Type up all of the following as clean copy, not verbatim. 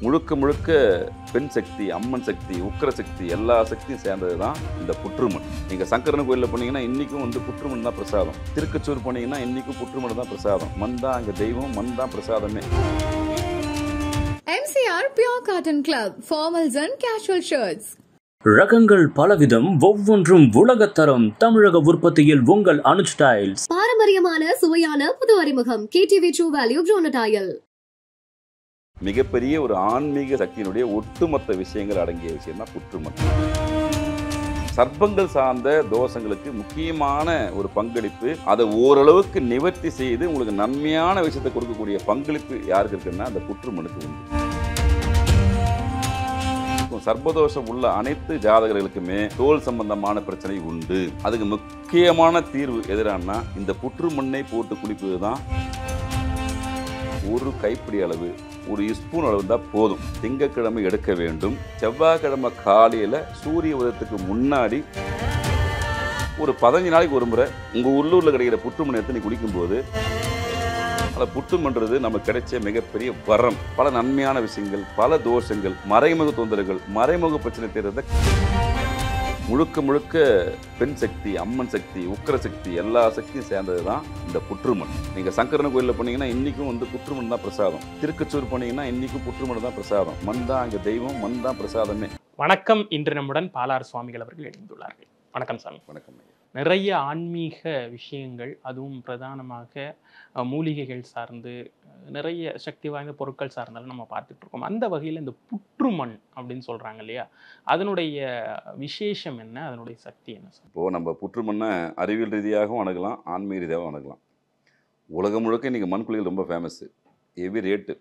முழுக்க முழுக்க பெண் சக்தி, அம்மன் சக்தி, உக்கிர சக்தி எல்லா சக்தியும் சேர்ந்தது தான் இந்த புற்றுமண். நீங்கள் சங்கரன் கோயிலில் போனீங்கன்னா இன்றைக்கும் புற்றுமண் தான் பிரசாதம். திருக்கச்சூர் போனீங்கன்னா இன்றைக்கும் புற்றுமண் தான் பிரசாதம். மண் தான் அங்கே தெய்வம், மண் தான் பிரசாதமே. MCR Pure Cotton Club, formals and casual shirts. ரகங்கள் பலவிதம், ஒவ்வொன்றும் உலகத்தரம். தமிழக உற்பத்தியில் உங்கள் அனுஜ் டைல்ஸ். பாரம்பரியமான சுவையான புது அறிமுகம் KTV True Value Bronatile. மிகப்பெரிய ஒரு ஆன்மீக சக்தியினுடைய ஒட்டுமொத்த விஷயங்கள் அடங்கிய விஷயம் தான் புற்றுமண். சர்ப்பங்கள் சார்ந்த தோஷங்களுக்கு முக்கியமான ஒரு பங்களிப்பு, அதை ஓரளவுக்கு நிவர்த்தி செய்து உங்களுக்கு நன்மையான விஷயத்தை கொடுக்கக்கூடிய பங்களிப்பு யாருக்கு இருக்குன்னா அந்த புற்றுமண்ணுக்கு உண்டு. சர்ப்பதோஷம் உள்ள அனைத்து ஜாதகர்களுக்குமே தோல் சம்பந்தமான பிரச்சனை உண்டு. அதுக்கு முக்கியமான தீர்வு எதிரானா இந்த புற்றுமண்ணை போட்டு குளிப்பது தான். ஒரு கைப்பிடி அளவு, ஒரு ஸ்பூன் அளவு தான் போதும். திங்கட்கிழமை எடுக்க வேண்டும். செவ்வாய்க்கிழமை காலையில் சூரிய உதயத்துக்கு முன்னாடி ஒரு 15 நாளைக்கு ஒரு முறை உங்கள் உள்ளூரில் கிடைக்கிற புற்றுமண் எடுத்து நீ குளிக்கும்போது, அந்த புற்றுமன்றது நமக்கு கிடைச்ச மிகப்பெரிய வரம். பல நன்மையான விஷயங்கள், பல தோஷங்கள், மறைமுக தொந்தரவுகள், மறைமுக பிரச்சனை தீர்றத முழுக்க முழுக்க பெண் சக்தி, அம்மன் சக்தி, உக்கிர சக்தி எல்லா சக்தியும் சேர்ந்தது தான் இந்த புற்றுமண். நீங்கள் சங்கரன் கோயிலில் போனீங்கன்னா இன்றைக்கும் புற்றுமண் தான் பிரசாதம். திருக்கச்சூர் போனீங்கன்னா இன்றைக்கும் புற்றுமண் தான் பிரசாதம். மண் தான் அங்கே தெய்வம், மண் தான் பிரசாதமே. வணக்கம். இன்று நம்முடன் பாலாறு சுவாமிகள் அவர்கள் இணைந்துள்ளார்கள். வணக்கம் சாமி. வணக்கம். நிறைய ஆன்மீக விஷயங்கள், அதுவும் பிரதானமாக மூலிகைகள் சார்ந்து நிறைய சக்தி வாய்ந்த பொருட்கள் சார்ந்தாலும் நம்ம பார்த்துட்டு இருக்கோம். அந்த வகையில் இந்த புற்றுமண் அப்படின்னு சொல்கிறாங்க இல்லையா, அதனுடைய விசேஷம் என்ன, அதனுடைய சக்தி என்ன சார்? இப்போது நம்ம புற்றுமண்ணை அறிவியல் ரீதியாகவும் அணுகலாம், ஆன்மீக ரீதியாகவும் அணுகலாம். உலகம் முழுக்க இன்றைக்கி மண்குழிகள் ரொம்ப ஃபேமஸ்ஸு. ஹெவி ரேட்டு,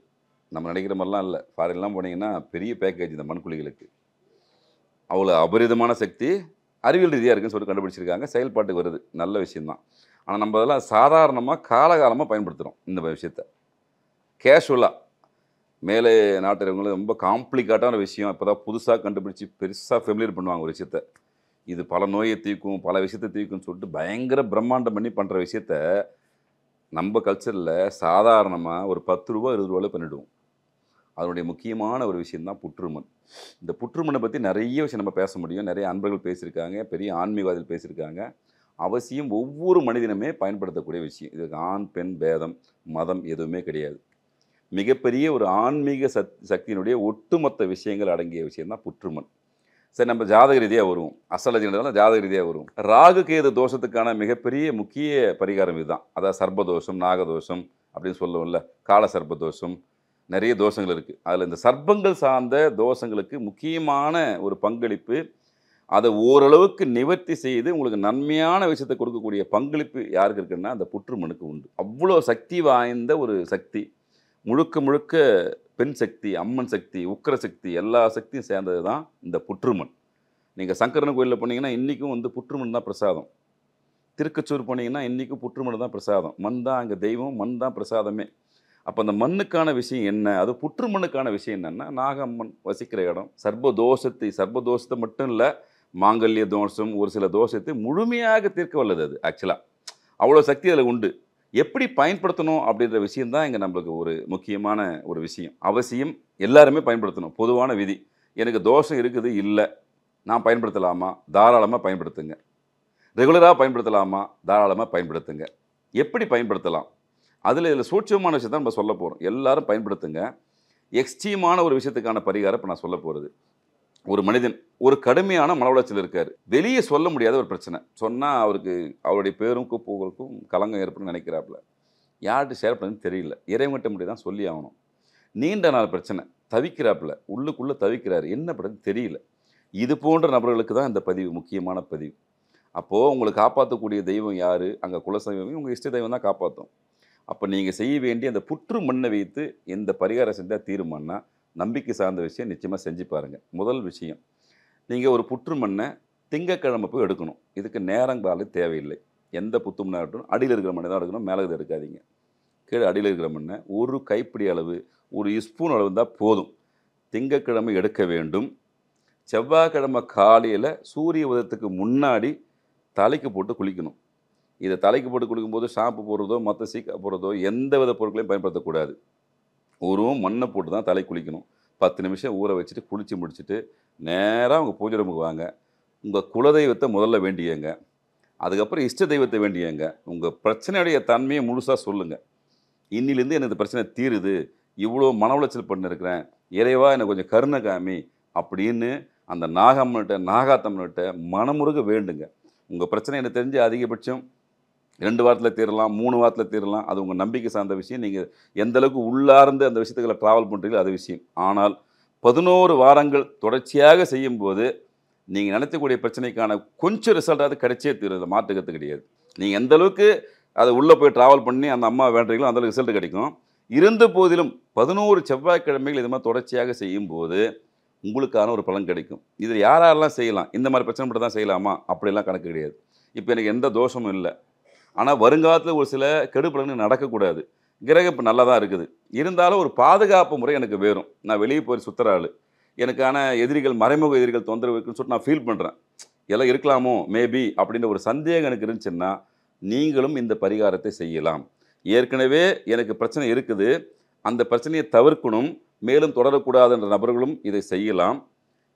நம்ம நினைக்கிற மாதிரிலாம் இல்லை. ஃபாரின்லாம் போனீங்கன்னா பெரிய பேக்கேஜ் இந்த மண்குழிகளுக்கு. அவ்வளோ அபரிதமான சக்தி அறிவியல் ரீதியாக இருக்குன்னு சொல்லி கண்டுபிடிச்சிருக்காங்க. செயல்பாட்டுக்கு வருது, நல்ல விஷயந்தான். ஆனால் நம்ம அதெல்லாம் சாதாரணமாக காலகாலமாக பயன்படுத்துகிறோம். இந்த விஷயத்தை கேஷுவலாக மேலே நாட்டுறவங்களும் ரொம்ப காம்ப்ளிகேட்டான விஷயம் இப்போ தான் புதுசாக கண்டுபிடிச்சி பெருசாக ஃபெமிலியர் பண்ணுவாங்க ஒரு விஷயத்த. இது பல நோயை தீர்க்கும், பல விஷயத்தை தீர்க்கும்னு சொல்லிட்டு பயங்கர பிரம்மாண்டம் பண்ணி பண்ணுற விஷயத்த நம்ம கல்ச்சரில் சாதாரணமாக ஒரு 10 ரூபா 20 ரூபாவில் பண்ணிவிடுவோம். அதனுடைய முக்கியமான ஒரு விஷயந்தான் புற்றுமண். இந்த புற்றுமண்ணை பற்றி நிறைய விஷயம் நம்ம பேச முடியும். நிறைய அன்பர்கள் பேசியிருக்காங்க, பெரிய ஆன்மீகவாதிகள் பேசியிருக்காங்க. அவசியம் ஒவ்வொரு மனிதனுமே பயன்படுத்தக்கூடிய விஷயம். இதுக்கு ஆண் பெண் பேதம் மதம் எதுவுமே கிடையாது. மிகப்பெரிய ஒரு ஆன்மீக சக்தியினுடைய ஒட்டுமொத்த விஷயங்கள் அடங்கிய விஷயந்தான் புற்றுமண். சரி, நம்ம ஜாதக ரீதியாக வருவோம். அஸ்ட்ராலஜினால ஜாதக ரீதியாக வருவோம். ராகு கேது தோஷத்துக்கான மிகப்பெரிய முக்கிய பரிகாரம் இதுதான். அதாவது சர்ப்பதோஷம், நாகதோஷம் அப்படின்னு சொல்லுவோம்ல, கால சர்ப்பதோஷம், நிறைய தோஷங்கள் இருக்குது. அதில் இந்த சர்ப்பங்கள் சார்ந்த தோஷங்களுக்கு முக்கியமான ஒரு பங்களிப்பு, அதை ஓரளவுக்கு நிவர்த்தி செய்து உங்களுக்கு நன்மையான விஷயத்தை கொடுக்கக்கூடிய பங்களிப்பு யாருக்கு இருக்குன்னா அந்த புற்றுமண்ணுக்கு உண்டு. அவ்வளோ சக்தி வாய்ந்த ஒரு சக்தி. முழுக்க முழுக்க பெண் சக்தி, அம்மன் சக்தி, உக்கிர சக்தி எல்லா சக்தியும் சேர்ந்தது தான் இந்த புற்றுமண். நீங்கள் சங்கரன் கோயிலில் போனீங்கன்னா இன்றைக்கும் புற்றுமண் தான் பிரசாதம். திருக்கச்சூர் போனீங்கன்னா இன்றைக்கும் புற்றுமண் தான் பிரசாதம். மண் தான் அங்கே தெய்வம், மண் தான் பிரசாதமே. அப்போ அந்த மண்ணுக்கான விஷயம் என்ன, அது புற்றுமண்ணுக்கான விஷயம் என்னென்னா, நாகம்மன் வசிக்கிற இடம். சர்ப்பதோஷத்தை மட்டும் இல்லை, மாங்கல்ய தோஷம், ஒரு சில தோஷத்தை முழுமையாக தீர்க்க வல்லது அது. ஆக்சுவலாக அவ்வளோ சக்தி அதில் உண்டு. எப்படி பயன்படுத்தணும் அப்படின்ற விஷயந்தான் இங்கே நம்மளுக்கு ஒரு முக்கியமான ஒரு விஷயம். அவசியம் எல்லாருமே பயன்படுத்தணும். பொதுவான விதி, எனக்கு தோஷம் இருக்குது இல்லை, நான் பயன்படுத்தலாமா? தாராளமாக பயன்படுத்துங்க. ரெகுலராக பயன்படுத்தலாமா? தாராளமாக பயன்படுத்துங்க. எப்படி பயன்படுத்தலாம், இதில் சூட்சமான விஷயத்தை நம்ம சொல்ல போகிறோம். எல்லாரும் பயன்படுத்துங்க. எக்ஸ்ட்ரீமான ஒரு விஷயத்துக்கான பரிகாரம் இப்போ நான் சொல்ல போகிறது. ஒரு மனிதன் ஒரு கடுமையான மன உளைச்சல் இருக்கார். வெளியே சொல்ல முடியாத ஒரு பிரச்சனை. சொன்னால் அவருடைய பேரும் புகழுக்கும் களங்கம் ஏற்படும் நினைக்கிறாப்புல. யார்கிட்ட ஷேர் பண்ணுன்னு தெரியல. இறைவன்கிட்ட மட்டும் தான் சொல்லி ஆகணும். நீண்ட நாள் பிரச்சனை, தவிக்கிறாப்புல, உள்ளுக்குள்ளே தவிக்கிறார், என்ன பண்ணுறது தெரியல. இது போன்ற நபர்களுக்கு தான் இந்த பதிவு முக்கியமான பதிவு. அப்போது உங்களை காப்பாற்றக்கூடிய தெய்வம் யார்? அங்கே குலசெய்வம், உங்கள் இஷ்ட தெய்வம் தான் காப்பாற்றும். அப்போ நீங்கள் செய்ய வேண்டிய அந்த புற்று மண்ணை வைத்து எந்த பரிகாரம் செஞ்சால் தீருமானா, நம்பிக்கை சார்ந்த விஷயம் நிச்சயமாக செஞ்சு பாருங்கள். முதல் விஷயம், நீங்கள் ஒரு புற்று மண்ணை திங்கக்கிழமை போய் எடுக்கணும். இதுக்கு நேரங்கால தேவையில்லை. எந்த புத்து மண்ணாக இருக்கட்டும், அடியில் இருக்கிற மண்ணை தான் எடுக்கணும், மேலே இதை எடுக்காதீங்க. கீழே அடியில் இருக்கிற மண்ணை ஒரு கைப்பிடி அளவு, ஒரு ஸ்பூன் அளவு தான் போதும். திங்கக்கிழமை எடுக்க வேண்டும். செவ்வாய்க்கிழமை காலையில் சூரிய உதயத்துக்கு முன்னாடி தலைக்கு போட்டு குளிக்கணும். இதை தலைக்கு போட்டு குளிக்கும்போது ஷாம்பு போடுறதோ மற்ற சீக்கா போடுறதோ எந்த வித பொருட்களையும் பயன்படுத்தக்கூடாது. ஒரு மண்ணை போட்டு தான் தலை குளிக்கணும். 10 நிமிஷம் ஊற வச்சுட்டு குளித்து முடிச்சுட்டு நேராக உங்கள் பூஜை ரூமுக்கு வாங்க. உங்கள் குலதெய்வத்தை முதல்ல வேண்டியங்க. அதுக்கப்புறம் இஷ்ட தெய்வத்தை வேண்டியங்க. உங்கள் பிரச்சனையுடைய தன்மையை முழுசாக சொல்லுங்கள். இன்னிலேருந்து எனக்கு இந்த பிரச்சனை தீருது, இவ்வளோ மன உளைச்சல் பண்ணிருக்கிறேன், இறைவா எனக்கு கொஞ்சம் கருணை காமி அப்படின்னு அந்த நாகம்மன்கிட்ட நாகாத்தம்மன்கிட்ட மனமுருக வேண்டுங்க. உங்கள் பிரச்சனை எனக்கு தெரிஞ்சு அதிகபட்சம் 2 வாரத்தில் தீரலாம், 3 வாரத்தில் தீரலாம். அது உங்கள் நம்பிக்கை சார்ந்த விஷயம். நீங்கள் எந்த அளவுக்கு உள்ளார்ந்து அந்த விஷயத்துக்களை ட்ராவல் பண்ணுறீங்களோ அது விஷயம். ஆனால் 11 வாரங்கள் தொடர்ச்சியாக செய்யும்போது நீங்கள் நினைக்கக்கூடிய பிரச்சனைக்கான கொஞ்சம் ரிசல்ட்டாவது கிடைச்சே தீரும். மாற்றுக்கிறது கிடையாது. நீங்கள் எந்த அளவுக்கு அதை உள்ளே போய் ட்ராவல் பண்ணி அந்த அம்மா வேண்டுறீங்களோ அந்தளவுக்கு ரிசல்ட் கிடைக்கும். இருந்த போதிலும் 11 செவ்வாய்க்கிழமைகள் இது மாதிரி தொடர்ச்சியாக செய்யும்போது உங்களுக்கான ஒரு பலன் கிடைக்கும். இதில் யாரெல்லாம் செய்யலாம், இந்த மாதிரி பிரச்சனை மட்டும் தான் செய்யலாமா அப்படிலாம் கணக்கு கிடையாது. இப்போ எனக்கு எந்த தோஷமும் இல்லை, ஆனால் வருங்காலத்தில் ஒரு சில கெடுபலன்கள் நடக்கக்கூடாது. கிரகம் இப்போ நல்லா தான் இருக்குது, இருந்தாலும் ஒரு பாதுகாப்பு முறை எனக்கு வேணும். நான் வெளியே போய் சுற்றுற ஆள், எனக்கான எதிரிகள் மறைமுக எதிரிகள் தொந்தரவு இருக்குன்னு சொல்லிட்டு நான் ஃபீல் பண்ணுறேன். எல்லாம் இருக்கலாமோ மேபி அப்படின்ற ஒரு சந்தேகம் எனக்கு இருந்துச்சுன்னா நீங்களும் இந்த பரிகாரத்தை செய்யலாம். ஏற்கனவே எனக்கு பிரச்சனை இருக்குது, அந்த பிரச்சனையை தவிர்க்கணும், மேலும் தொடரக்கூடாதுன்ற நபர்களும் இதை செய்யலாம்.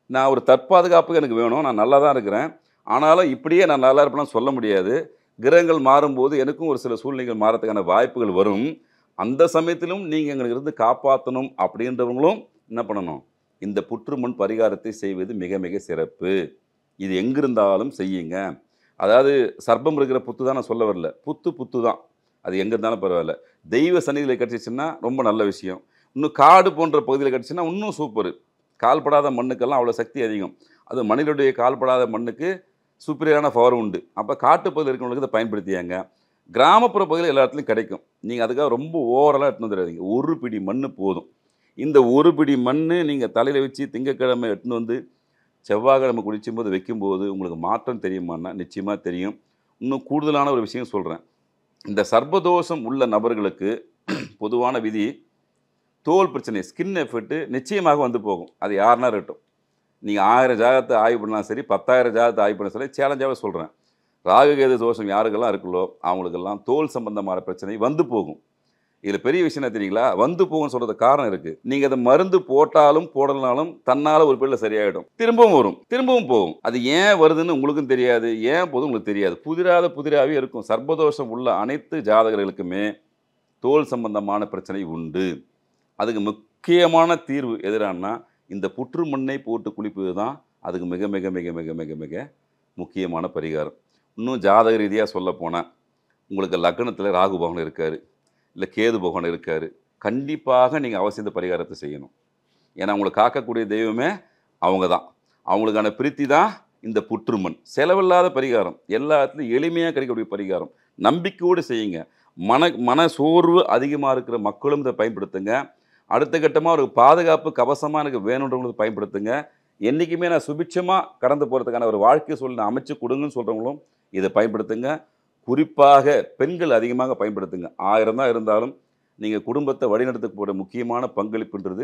நான் ஒரு தற்பாதுகாப்பு எனக்கு வேணும், நான் நல்லா தான் இருக்கிறேன், ஆனாலும் இப்படியே நான் நல்லா இருப்பேன்னு சொல்ல முடியாது. கிரகங்கள் மாறும்போது எனக்கும் ஒரு சில சூழ்நிலைகள் மாறத்துக்கான வாய்ப்புகள் வரும். அந்த சமயத்திலும் நீங்கள் எங்களுக்கு இருந்து காப்பாற்றணும் அப்படின்றவங்களும் என்ன பண்ணணும், இந்த புற்றுமண் பரிகாரத்தை செய்வது மிக மிக சிறப்பு. இது எங்கிருந்தாலும் செய்யுங்க. அதாவது சர்ப்பம் இருக்கிற புத்து தான் நான் சொல்ல வரல, புத்து தான், அது எங்கே இருந்தாலும் பரவாயில்ல. தெய்வ சன்னிதியில் கிடச்சிச்சின்னா ரொம்ப நல்ல விஷயம். இன்னும் காடு போன்ற பகுதியில் கிடச்சின்னா இன்னும் சூப்பர். கால்படாத மண்ணுக்கெல்லாம் அவ்வளோ சக்தி அதிகம். அது மனிதனுடைய கால்படாத மண்ணுக்கு சூப்பரியான பவர் உண்டு. அப்போ காட்டுப்பகுதியில் இருக்கிறவங்களுக்கு இதை பயன்படுத்தியாங்க. கிராமப்புற பகுதியில் எல்லா இடத்துலையும் கிடைக்கும். நீங்கள் அதுக்காக ரொம்ப ஓவரெல்லாம் எடுத்துன்னு வந்துடாதீங்க. 1 பிடி மண் போதும். இந்த 1 பிடி மண் நீங்கள் தலையில் வச்சு திங்கக்கிழமை எடுத்துன்னு வந்து செவ்வாய்க்கிழமை குளிக்கும்போது வைக்கும்போது உங்களுக்கு மாற்றம் தெரியுமான்னா நிச்சயமாக தெரியும். இன்னும் கூடுதலான ஒரு விஷயம் சொல்கிறேன். இந்த சர்ப்பதோஷம் உள்ள நபர்களுக்கு பொதுவான விதி, தோல் பிரச்சனை ஸ்கின் எஃபெக்ட்டு நிச்சயமாக வந்து போகும். அது யாருன்னா இருக்கட்டும். நீங்கள் 1000 ஜாதகத்தை ஆய்வு பண்ணலாம் சரி, 10,000 ஜாதகத்தை ஆய்வு பண்ண சரி, சேலஞ்சாகவே சொல்கிறேன். ராகுகேது தோஷம் யாருக்கெல்லாம் இருக்குல்லோ அவங்களுக்கெல்லாம் தோல் சம்பந்தமான பிரச்சனை வந்து போகும். இதில் பெரிய விஷயம் என்ன தெரியுங்களா, வந்து போகும்னு சொல்கிறது காரணம் இருக்குது. நீங்கள் அதை மருந்து போட்டாலும் போடலனாலும் தன்னால் ஒரு பேரில் சரியாயிடும், திரும்பவும் வரும், திரும்பவும் போகும். அது ஏன் வருதுன்னு உங்களுக்கும் தெரியாது, ஏன் போதும் உங்களுக்கு தெரியாது, புதிராகவே இருக்கும். சர்ப்பதோஷம் உள்ள அனைத்து ஜாதகர்களுக்குமே தோல் சம்பந்தமான பிரச்சனை உண்டு. அதுக்கு முக்கியமான தீர்வு எதிரானா இந்த புற்றுமண்ணை போட்டு குளிப்பது தான் அதுக்கு மிக மிக மிக மிக மிக மிக முக்கியமான பரிகாரம். இன்னும் ஜாதக ரீதியாக சொல்ல போனால் உங்களுக்கு லக்னத்தில் ராகு பகவான் இருக்கார், இல்லை கேது பகவான் இருக்கார், கண்டிப்பாக நீங்கள் அவசியம் இந்த பரிகாரத்தை செய்யணும். ஏன்னா அவங்களை காக்கக்கூடிய தெய்வமே அவங்க தான். அவங்களுக்கான பிரீத்தி தான் இந்த புற்றுமண். செலவில்லாத பரிகாரம், எல்லா இடத்துலையும் எளிமையாக கிடைக்கக்கூடிய பரிகாரம். நம்பிக்கையோடு செய்யுங்க. மன சோர்வு அதிகமாக இருக்கிற மக்களும் இதை பயன்படுத்துங்க. அடுத்த கட்டமாக ஒரு பாதுகாப்பு கவசமாக எனக்கு வேணுன்றவங்களுக்கு பயன்படுத்துங்க. என்றைக்குமே நான் சுபிட்சமாக கடந்து போகிறதுக்கான ஒரு வாழ்க்கை சூழ்நிலை அமைச்சு கொடுங்கன்னு சொல்கிறவங்களும் இதை பயன்படுத்துங்க. குறிப்பாக பெண்கள் அதிகமாக பயன்படுத்துங்க. 1000 தான் இருந்தாலும் நீங்கள் குடும்பத்தை வழிநடத்தக்கூடிய முக்கியமான பங்களிப்புன்றது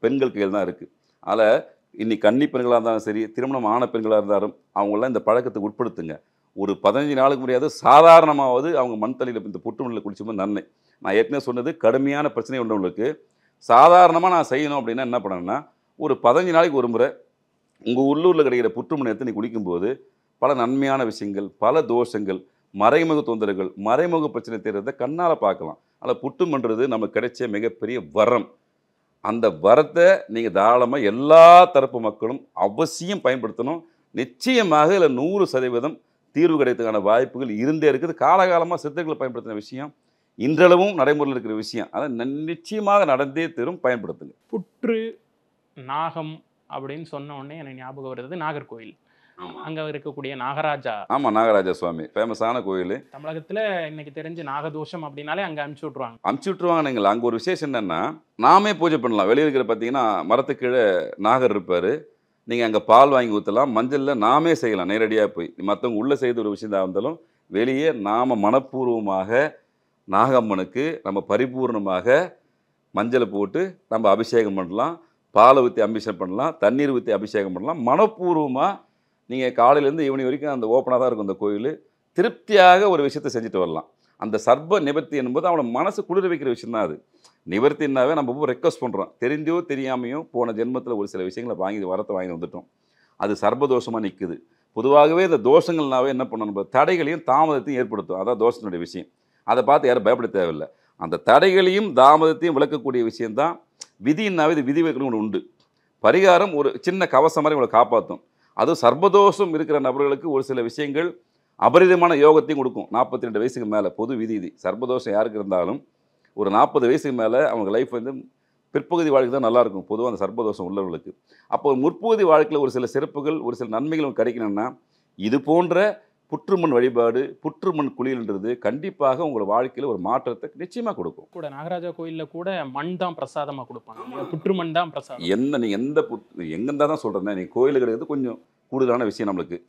பெண்கள் கையில் தான் இருக்குது. அதில் இன்னைக்கு கன்னி பெண்களாக இருந்தாலும் சரி, திருமணம் ஆன பெண்களாக இருந்தாலும் அவங்களாம் இந்த பழக்கத்துக்கு உட்படுத்துங்க. ஒரு 15 நாளுக்கு முடியாது சாதாரணமாவது அவங்க மண் தண்ணியில் இந்த புற்று மண்ணில் குளிச்சும்போது நன்மை. நான் ஏற்கனவே சொன்னது, கடுமையான பிரச்சனை உள்ளவங்களுக்கு சாதாரணமாக நான் செய்யணும் அப்படின்னா என்ன பண்ணணும்னா, ஒரு 15 நாளைக்கு ஒரு முறை உங்கள் உள்ளூரில் கிடைக்கிற புற்றுமண் எடுத்து நீ குளிக்கும்போது பல நன்மையான விஷயங்கள், பல தோஷங்கள், மறைமுக தொந்தரவுகள், மறைமுக பிரச்சனை தீர்றதை கண்ணால் பார்க்கலாம். அதில் புற்றுமன்றது நமக்கு கிடைச்ச மிகப்பெரிய வரம். அந்த வரத்தை நீங்கள் தாராளமாக எல்லா தரப்பு மக்களும் அவசியம் பயன்படுத்தணும். நிச்சயமாக இதில் 100% தீர்வு கிடைத்ததுக்கான வாய்ப்புகள் இருந்தே இருக்குது. காலகாலமாக சித்தர்களை பயன்படுத்தின விஷயம் இன்றளவும் நடைமுறையில் இருக்கிற விஷயம். அதை நிச்சயமாக நடந்தே தீரும், பயன்படுத்துங்க. புற்று நாகம் அப்படின்னு சொன்ன உடனே எனக்கு ஞாபகம் வருது நாகர்கோயில். அங்கே இருக்கக்கூடிய நாகராஜா. ஆமாம், நாகராஜா சுவாமி ஃபேமஸான கோயில். தமிழகத்தில் இன்னைக்கு தெரிஞ்சு நாகதோஷம் அப்படின்னாலே அங்கே அனுப்பிச்சி விட்ருவாங்க. நீங்கள் அங்கே ஒரு விசேஷம் என்னென்னா, நாமே பூஜை பண்ணலாம். வெளியே இருக்கிற பார்த்தீங்கன்னா மரத்துக்கு கீழே நாகர் இருப்பார். நீங்கள் அங்கே பால் வாங்கி ஊற்றலாம், மஞ்சளில் நாமே செய்யலாம் நேரடியாக போய். மற்றவங்க உள்ளே செய்த ஒரு விஷயம் தான் இருந்தாலும் வெளியே நாம் மனப்பூர்வமாக நாகம்மனுக்கு நம்ம பரிபூர்ணமாக மஞ்சளை போட்டு நம்ம அபிஷேகம் பண்ணலாம், பாலை ஊற்றி அபிஷேகம் பண்ணலாம், தண்ணீர் ஊற்றி அபிஷேகம் பண்ணலாம். மனப்பூர்வமாக நீங்கள் காலையிலேருந்து ஈவினிங் வரைக்கும் அந்த ஓப்பனாக தான் இருக்கும் அந்த கோயில். திருப்தியாக ஒரு விஷயத்தை செஞ்சுட்டு வரலாம். அந்த சர்ப்ப நிவர்த்தி என்பது அவனை மனசு குளிர வைக்கிற விஷயம் தான் அது. நிவர்த்தினாவே நம்ம ரொம்ப ரெக்வஸ்ட் பண்ணுறோம். தெரிஞ்சோ தெரியாமையோ போன ஜென்மத்தில் ஒரு சில விஷயங்களை வாங்கி வந்துட்டோம். அது சர்பதோஷமாக நிற்குது. பொதுவாகவே இந்த தோஷங்கள்னாவே என்ன பண்ணணும், நம்ம தடைகளையும் தாமதத்தையும் ஏற்படுத்தும். அதான் தோஷத்தினுடைய விஷயம். அதை பார்த்து யாரும் பயப்பட தேவையில்லை. அந்த தடைகளையும் தாமதத்தையும் விளக்கக்கூடிய விஷயந்தான் விதினாவே. இது விதிவிலக்குன்னு ஒன்று உண்டு. பரிகாரம் ஒரு சின்ன கவசம் மாதிரி உங்களை காப்பாற்றும். அதுவும் சர்பதோஷம் இருக்கிற நபர்களுக்கு ஒரு சில விஷயங்கள் அபரிதமான யோகத்தையும் கொடுக்கும். 42 வயசுக்கு மேலே பொது விதி இது. சர்பதோஷம் யாருக்கு இருந்தாலும் ஒரு 40 வயசுக்கு மேலே அவங்க லைஃப் வந்து பிற்பகுதி வாழ்க்கை தான் நல்லாயிருக்கும் பொதுவாக அந்த சர்பதோஷம் உள்ளவர்களுக்கு. அப்போ முற்பகுதி வாழ்க்கையில் ஒரு சில சிறப்புகள் ஒரு சில நன்மைகள் கிடைக்கணும்னா இது போன்ற புற்றுமண் வழிபாடு, புற்றுமண் குளியல்ன்றது கண்டிப்பாக உங்களோட வாழ்க்கையில் ஒரு மாற்றத்தை நிச்சயமாக கொடுக்கும். கூட நாகராஜா கோயிலில் கூட மண் தான் பிரசாதமாக கொடுப்பாங்க. புற்றுமண் தான் பிரசாதம். என்ன நீங்கள் எங்கேருந்தா தான் சொல்கிறேன். நீங்கள் கோயில் கிடையாது கொஞ்சம் கூடுதலான விஷயம் நம்மளுக்கு.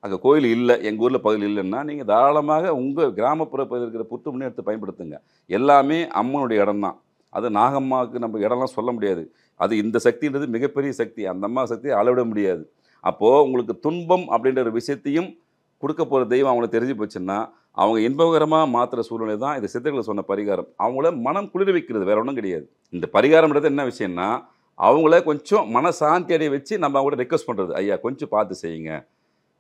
அங்கே கோயில் இல்லை, எங்கள் ஊரில் பகுதியில் இல்லைன்னா நீங்கள் தாராளமாக உங்கள் கிராமப்புற பகுதியில் இருக்கிற புற்றுமண்ணை எடுத்து பயன்படுத்துங்க. எல்லாமே அம்மனுடைய இடம் தான். அது நாகம்மாவுக்கு நம்ம இடம்லாம் சொல்ல முடியாது. அது இந்த சக்தின்றது மிகப்பெரிய சக்தி. அந்த அம்மா சக்தியை அளவிட முடியாது. அப்போது உங்களுக்கு துன்பம் அப்படின்ற ஒரு விஷயத்தையும் கொடுக்க போகிற தெய்வம் அவங்கள தெரிஞ்சு போச்சுன்னா அவங்க இன்பகரமாக மாற்றுற சூழ்நிலை தான் இந்த சித்தர்களை சொன்ன பரிகாரம். அவங்கள மனம் குளிர வைக்கிறது, வேற ஒன்றும் கிடையாது. இந்த பரிகாரம்ன்றது என்ன விஷயம்னா அவங்கள கொஞ்சம் மன சாந்தி அடைய வச்சு நம்ம அவங்கள ரெக்வஸ்ட் பண்ணுறது. ஐயா கொஞ்சம் பார்த்து செய்யுங்க,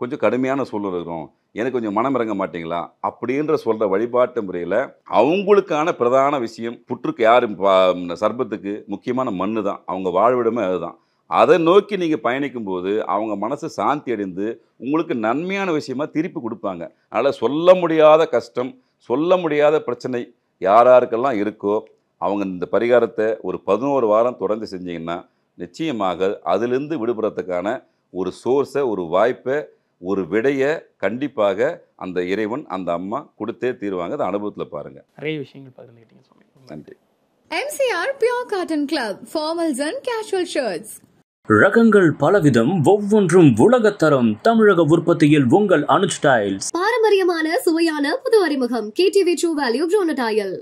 கொஞ்சம் கடுமையான சூழ்நிலை இருக்கும், எனக்கு கொஞ்சம் மனம் இறங்க மாட்டீங்களா அப்படின்ற சொல்கிற வழிபாட்டு முறையில் அவங்களுக்கான பிரதான விஷயம் புற்றுக்கு யாரும் சர்பத்துக்கு முக்கியமான மண்ணு தான். அவங்க வாழ்விடமே அதுதான். அதை நோக்கி நீங்கள் பயணிக்கும்போது அவங்க மனசு சாந்தி அடைந்து உங்களுக்கு நன்மையான விஷயமா திருப்பி கொடுப்பாங்க. அதனால் சொல்ல முடியாத கஷ்டம், சொல்ல முடியாத பிரச்சனை யாராருக்கெல்லாம் இருக்கோ அவங்க இந்த பரிகாரத்தை ஒரு 11 வாரம் தொடர்ந்து செஞ்சீங்கன்னா நிச்சயமாக அதிலிருந்து விடுபடுறதுக்கான ஒரு சோர்ஸை, ஒரு வாய்ப்பை, ஒரு விடையை கண்டிப்பாக அந்த இறைவன் அந்த அம்மா கொடுத்தே தீருவாங்க. அதை அனுபவத்தில் பாருங்கள். நிறைய விஷயங்கள் பகிர்ந்துக்கிட்டீங்க சுவாமி. நன்றி. MCR Pure Cotton Club, formals and casual shirts. ரகங்கள் பலவிதம், ஒவ்வொன்றும் உலகத்தரம். தமிழக உற்பத்தியில் உங்கள் அனுஜ் ஸ்டைல்ஸ். பாரம்பரியமான சுவையான புது அறிமுகம் KTV True Value Bronatile.